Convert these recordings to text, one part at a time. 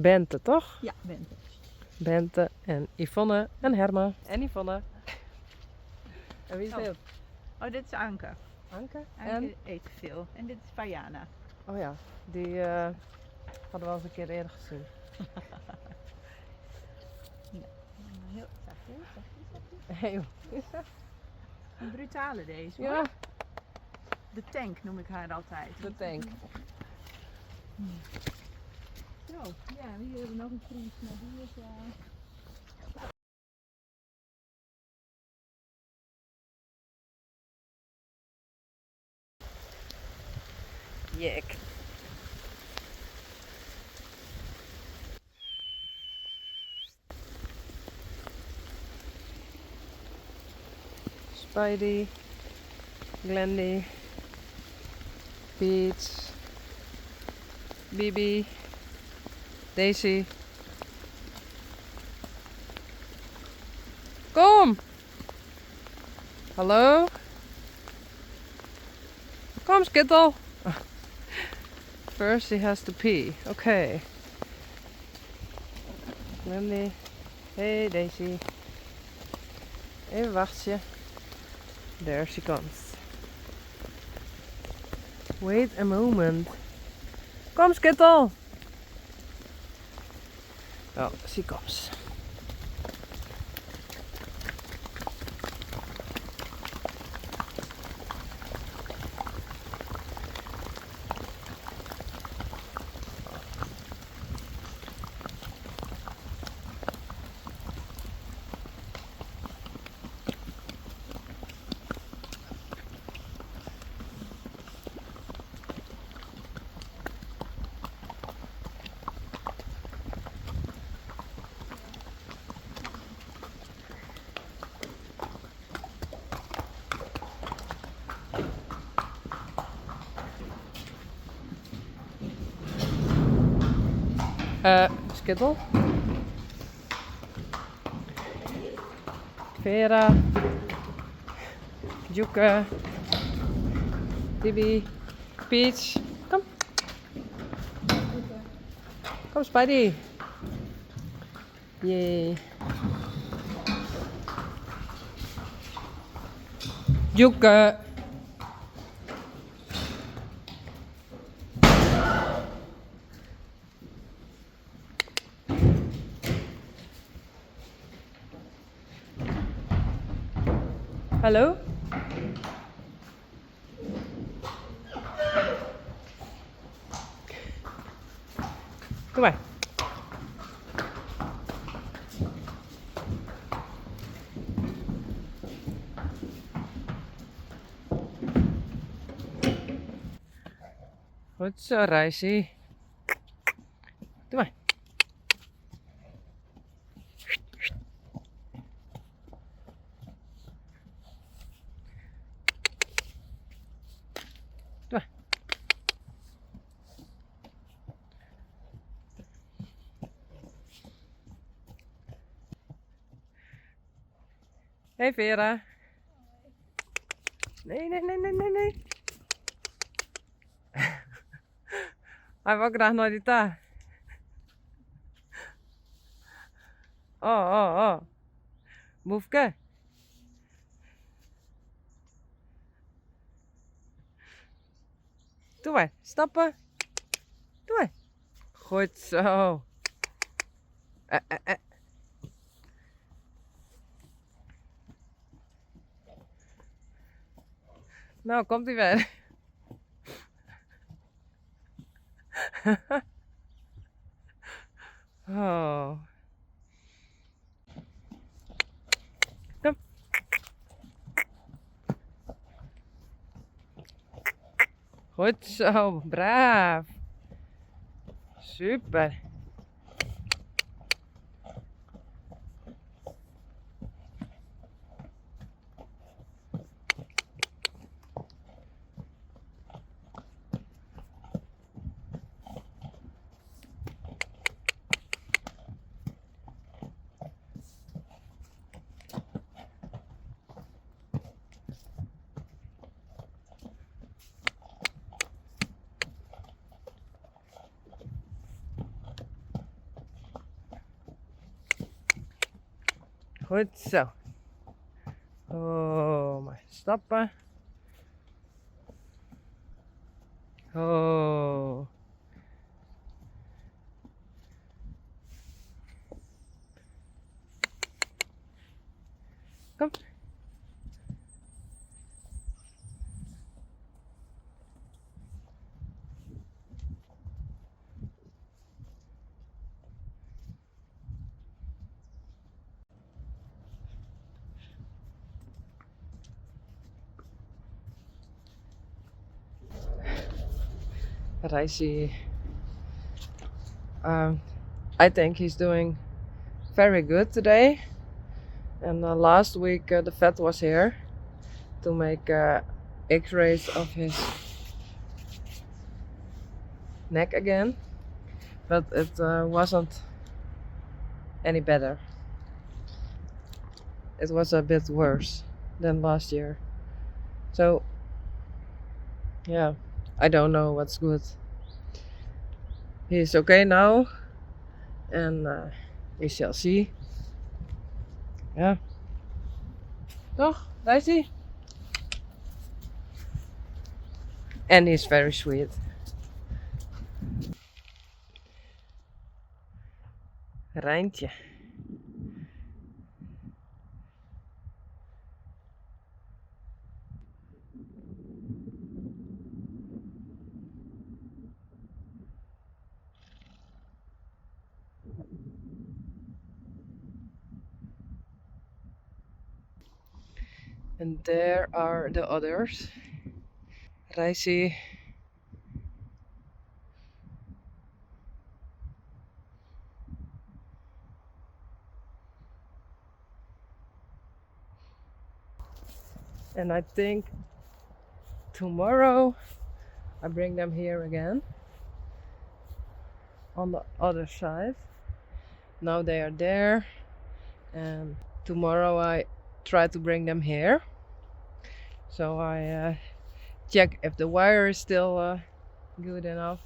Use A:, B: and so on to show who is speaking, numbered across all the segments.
A: Bente, toch?
B: Ja, Bente.
A: Bente en Yvonne en Herma. En Yvonne. En wie is dit?
B: Oh, dit is Anke.
A: Anke?
B: Anke eet veel. En dit is Fajana.
A: Oh ja, die hadden we al eens een keer eerder gezien.
B: Ja, heel zachtjes.
A: Heel.
B: Een brutale deze, hoor.
A: Ja,
B: De tank noem ik haar altijd.
A: de tank.
B: Zo, ja, hier hebben we nog een Fries, maar die is...
A: Jek. Spidey, Glendy, Peach, Bibi, Daisy. Kom! Hallo? Kom, Skittle! First he has to pee. Okay. Glendy. Hey Daisy. Even wachtje. There she comes. Wait a moment. Kom, Skittle! Oh, she comes. Skittle. Vera. Joeke. Bibi. Peach. Kom. Kom, Spidey. Yay. Joeke. Hallo? Kom maar. Goed zo, Reisje. Doe maar. Doe maar. Hey Vera. Nee. Hij wil graag naar die taart. Oh. Boefke. Doe maar. Stappen. Doe maar. Goed zo. Nou, komt hij weer. Oh. Kom. Goed zo, braaf. Super. Goed zo. Oh, maar stappen. Oh. Kom. Reisy. I think he's doing very good today. And last week the vet was here to make x-rays of his neck again, but it wasn't any better. It was a bit worse than last year. So yeah, I don't know what's good. He's okay now, and we shall see. Yeah. Toch, daar is hij. And he's very sweet. Rijntje. And there are the others. Reisy. And I think tomorrow I bring them here again on the other side. Now they are there, and tomorrow I try to bring them here. So I check if the wire is still good enough.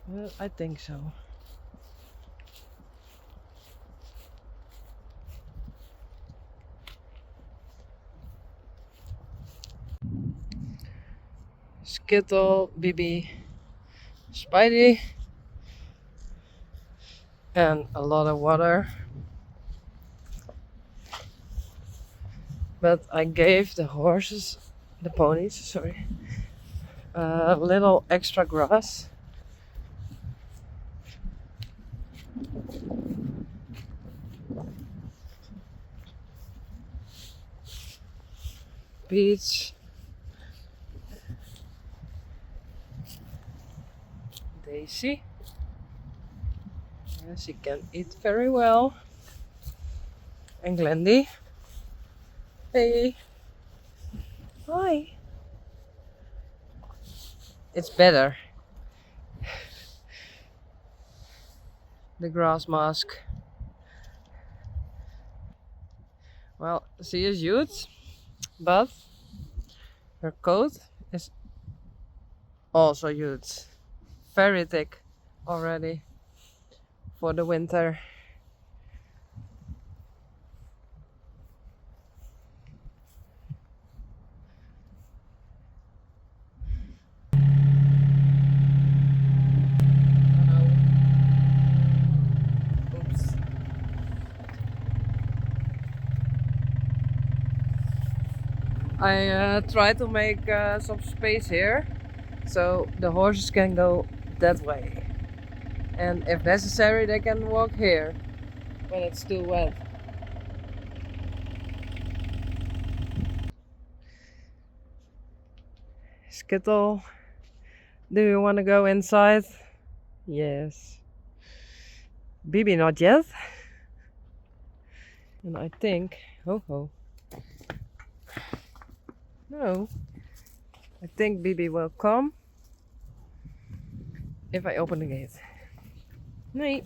A: Well, I think so. Skittle, Bibi, Spidey, and a lot of water. But I gave the horses, the ponies, sorry, a little extra grass. Peach, Daisy. Yes, she can eat very well. And Glendy. Hey. Hi. It's better. The grass mask. Well, she is huge, but her coat is also huge. Very thick already for the winter. I try to make some space here so the horses can go that way, and if necessary they can walk here when it's too wet. Skittle, do you want to go inside? Yes. Bibi not yet. And I think, oh. No, I think Bibi will come if I open the gate. Nee.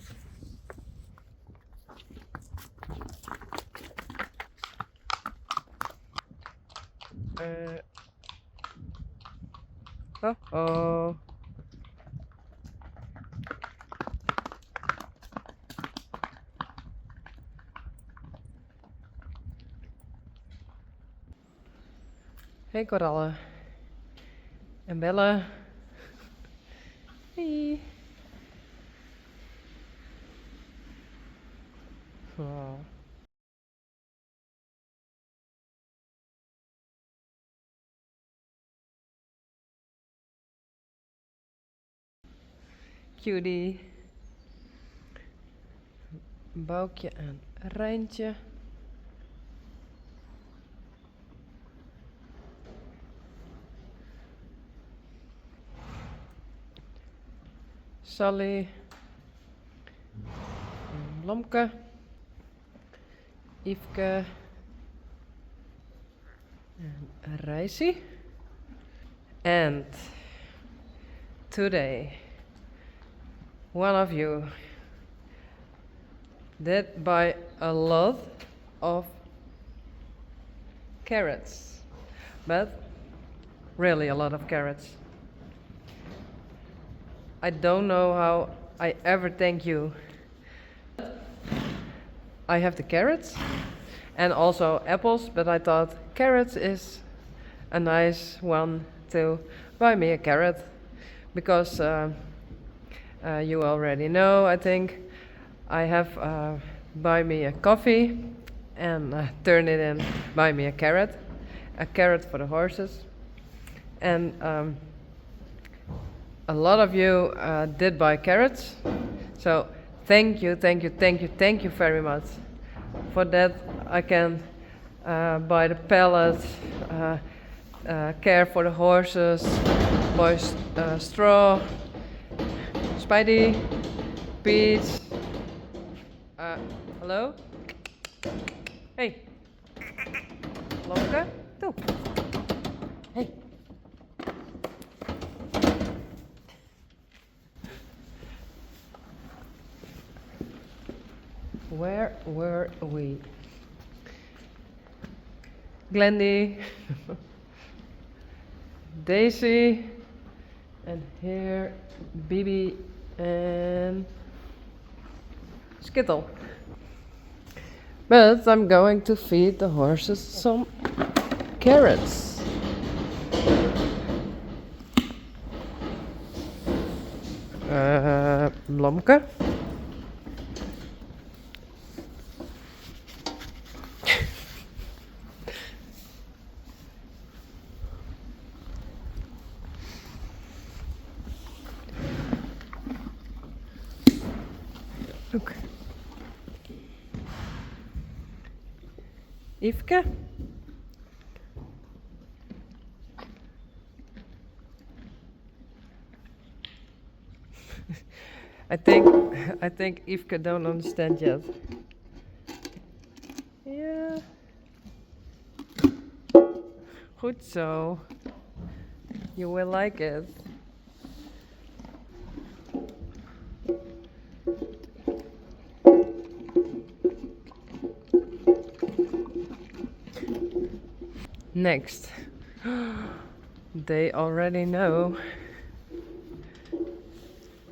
A: Oh. Hey korallen. En Belle. Hey. Oh. Cutie. Boukje en Rijntje. Sally. En Blomke. Yveske. En Rijsie. And today, one of you did buy a lot of carrots, but really a lot of carrots. I don't know how I ever thank you. I have the carrots and also apples, but I thought carrots is a nice one to buy me a carrot because you already know, I think. I have buy me a coffee and turn it in, buy me a carrot for the horses. And a lot of you did buy carrots, so thank you very much. For that I can buy the pellets, care for the horses, buy straw, Spidey, Peach. Hello? Hey. Lomke? Toe. Hey. Where were we? Glendy. Daisy. And here Bibi and Skittle. But I'm going to feed the horses some carrots. Blomke. Look. Yveske. I think Yveske don't understand yet. Yeah. Goed zo. You will like it. Next. They already know.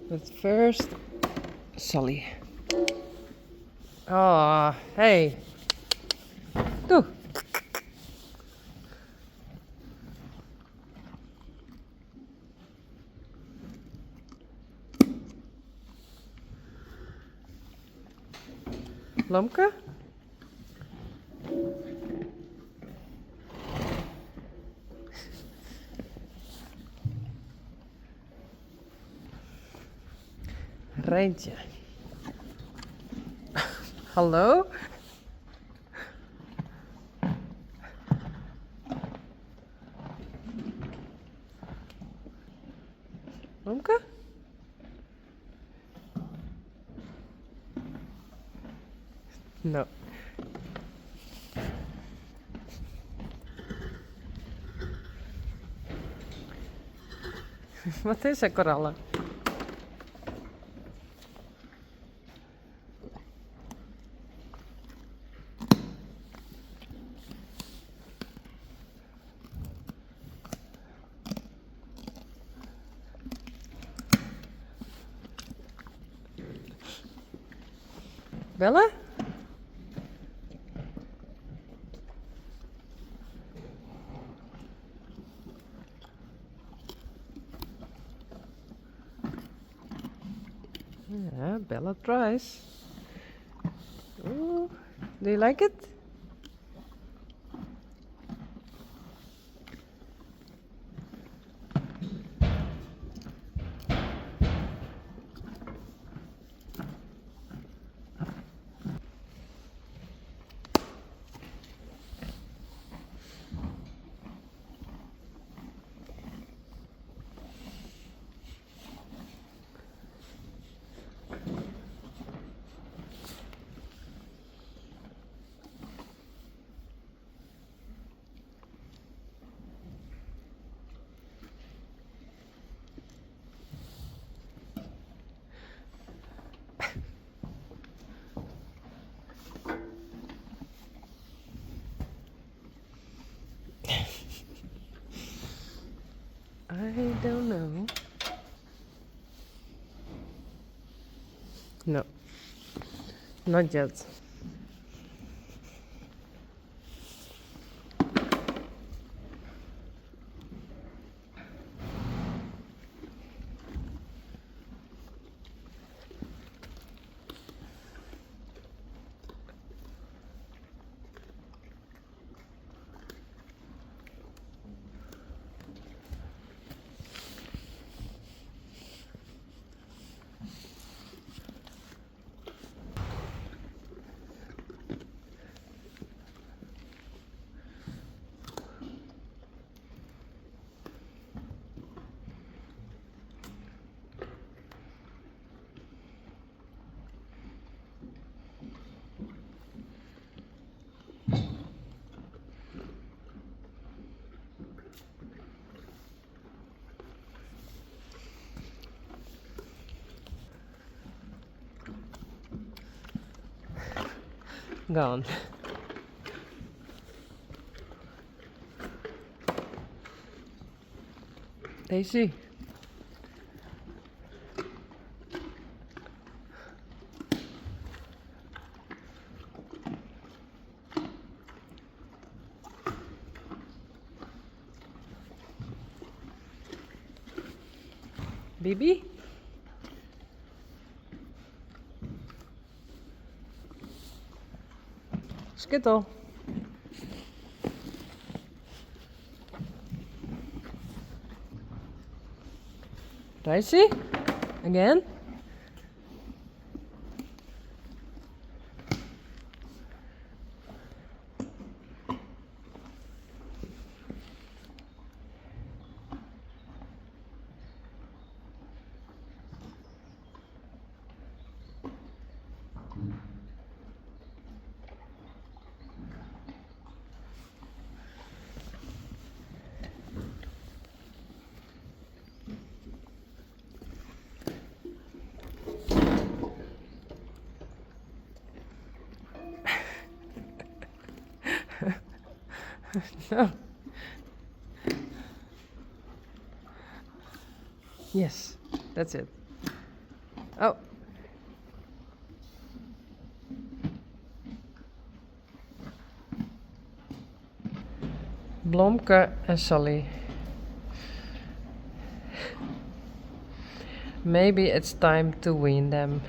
A: But first, Sally. Ah, hey. Doe. Lomke? Rijntje. Hallo? Lomke? No. Wat is er, korallen? Belle? Bella tries. Ooh, do you like it? I don't know. No, not yet. Gone. Daisy. Bibi? Skittle. Daisy? Again? No. Yes, that's it. Oh. Blomke and Sally. Maybe it's time to wean them.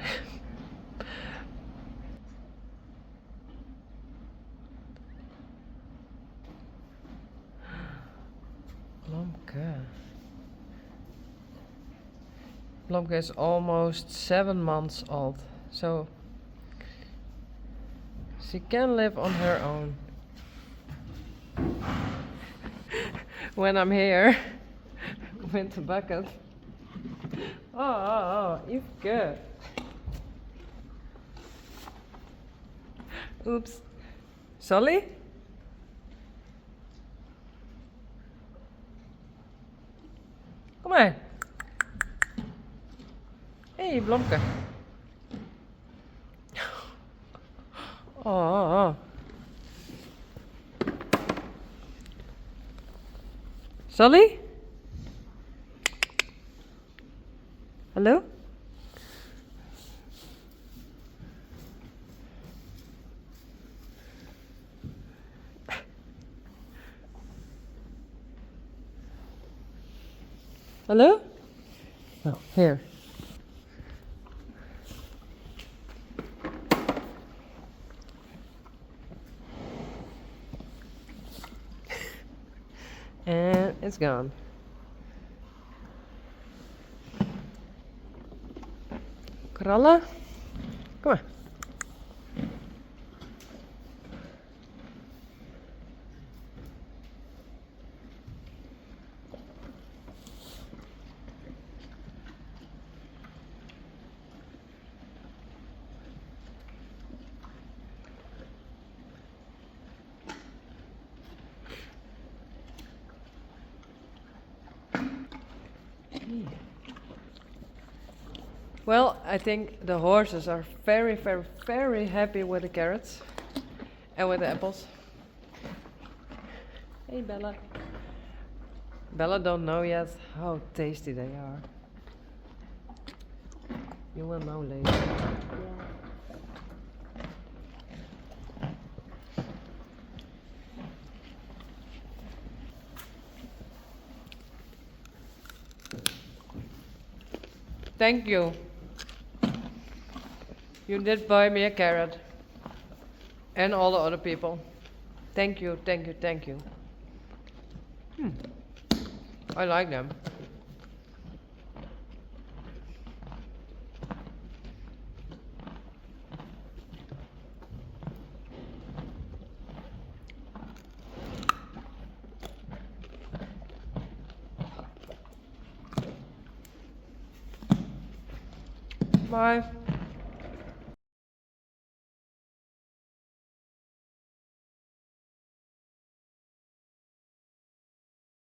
A: Blomke. Blomke is almost 7 months old, so she can live on her own. When I'm here with the bucket. Oh, Yvonne. Oops. Sally? Kom maar. Hey, Blomke. Oh. Sally? Hallo? Hallo? Oh, here. It's gone. Kralla, kom maar. Well, I think the horses are very, very, very happy with the carrots and with the apples. Hey, Bella. Bella don't know yet how tasty they are. You will know later. Thank you. You did buy me a carrot. And all the other people. Thank you, thank you, thank you. I like them. Bye.